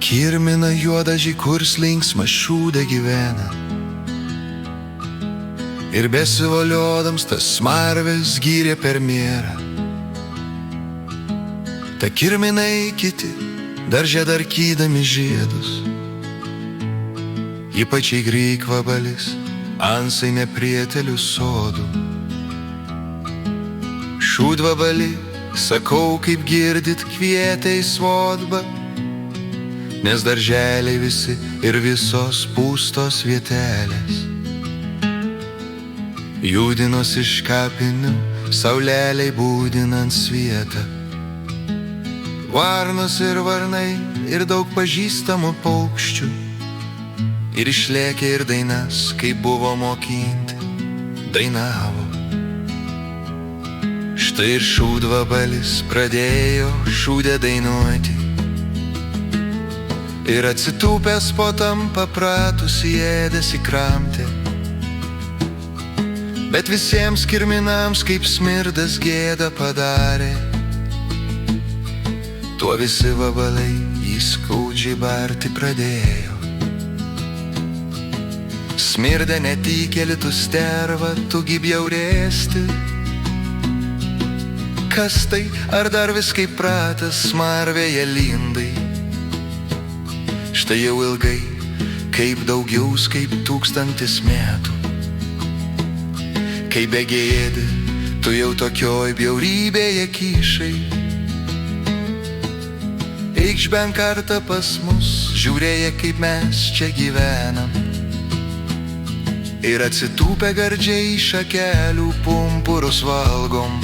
kirmina juodažį, kurs linksma šūdė gyvena. Ir besivoliodams tas smarvės gyrė per mierą. Ta kirminai kiti darže darkydami žiedus, ypač įgryk vabalis, ansai neprietelių sodų. Šūdvabali, sakau, kaip girdit, kvietė į svodbą, nes darželiai visi ir visos pūstos vietelės. Jūdinos iš kapinių, sauleliai būdinant svietą. Varnos ir varnai ir daug pažįstamų paukščių, ir išlėkė ir dainas, kaip buvo mokinti, dainavo. Štai ir šūdvabalis pradėjo šūdę dainuoti, ir atsitūpęs po tam papratus ėdės į kramtę. Bet visiems kirminams kaip smirdas gėda padarė. Tuo visi vabalai jį skaudžiai barti pradėjo. Smirda netikėli tu sterva, tu gi bjaurėsti. Kas tai, ar dar vis kaip pratas smarvėje lindai? Štai jau ilgai, kaip daugiaus kaip 1000 metų. Kai begėdi, tu jau tokioj bjaurybėje kyšai. Eikš bent kartą pas mus, žiūrėję, kaip mes čia gyvenam. Ir atsitūpę gardžiai šakelių pumpurus valgom.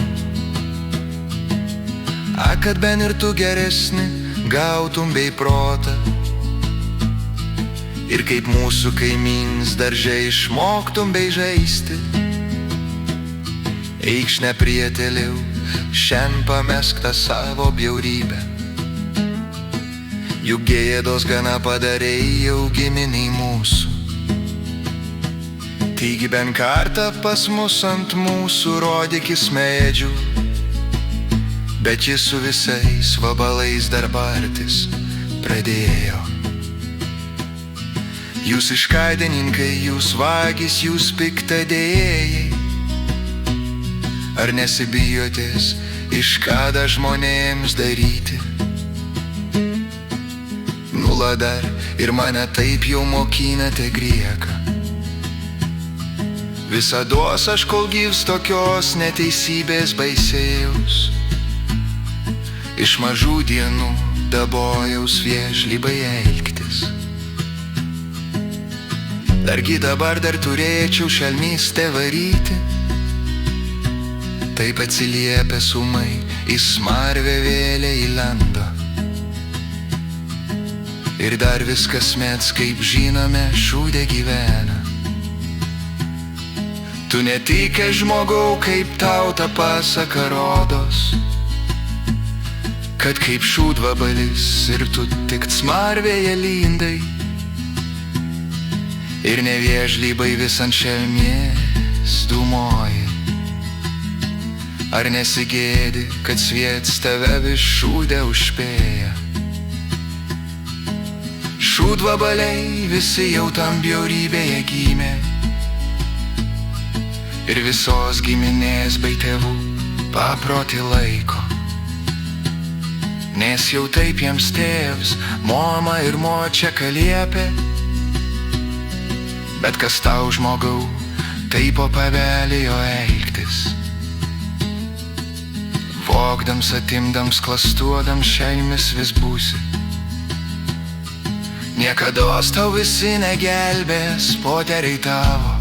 Kad ben ir tu geresni gautum bei protą. Ir kaip mūsų kaimyns darže išmoktum bei žaisti. Eikš neprieteliau, šiandien pamesk tą savo bjaurybę. Juk gėdos gana padarei jau giminiai mūsų. Taigi bent kartą pas mus ant mūsų rodykis medžių, bet jis su visais vabalais dar bartis pradėjo. Jūs iškaidininkai, jūs vagys, jūs piktadėjai. Ar nesibijotės iškadą žmonėms daryti? Nula dar ir mane taip jau mokinate grieką. Visados aš kol gyvs tokios neteisybės baisėjaus. Iš mažų dienų dabojaus viežlybai elgtis. Dargi dabar dar turėčiau šelmystę varyti. Taip atsiliepia sumai į smarvę vėlę įlando. Ir dar viskas mets, kaip žinome, šūdė gyvena. Tu netikė žmogau, kaip tau ta pasaka rodos, kad kaip šūdvabalis ir tu tik smarvėje lindai. Ir neviežlybai vis ant šelmės dūmoji. Ar nesigėdi, kad sviets tave vis šūdę užspėja? Šūdvabaliai visi jau tam bjaurybėje gimė. Ir visos giminės bei tėvų paprotį laiko. Nes jau taip jiems tėvs, mama ir močia kaliepė. Bet kas tau žmogau, taip po pavelėjo elgtis. Vogdams, atimdams, klastuodams šelmis vis būsi. Niekados tau visi negelbės poteriai tavo,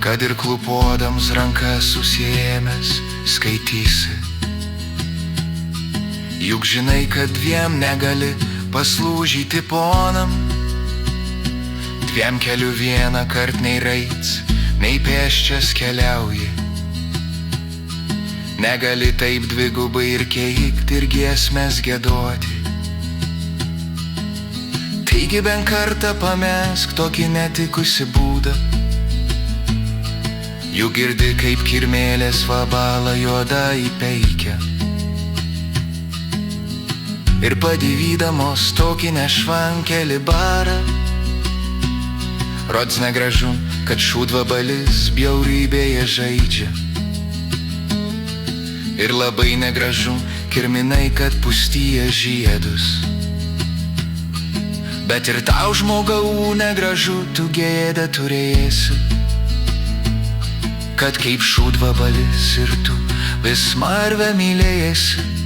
kad ir klupodams rankas susiėmęs skaitysi. Juk žinai, kad dviem negali paslūžyti ponam. Dviem keliu vieną kart nei raits, nei pėsčias keliauji. Negali taip dvigubai ir keikti ir giesmes giedoti. Taigi bent kartą pamesk tokį netikusi būdą. Juk girdi, kaip kirmėlės vabala juoda įpeikia. ir padivydamos tokį nešvankelį barą. Rods negražu, kad šūdvabalis bjaurybėje žaidžia. Ir labai negražu, kirminai, kad pustyja žiedus. Bet ir tau, žmogau, negražu, tu gėdą turėsi, kad kaip šūdvabalis ir tu vis marvę mylėjasi.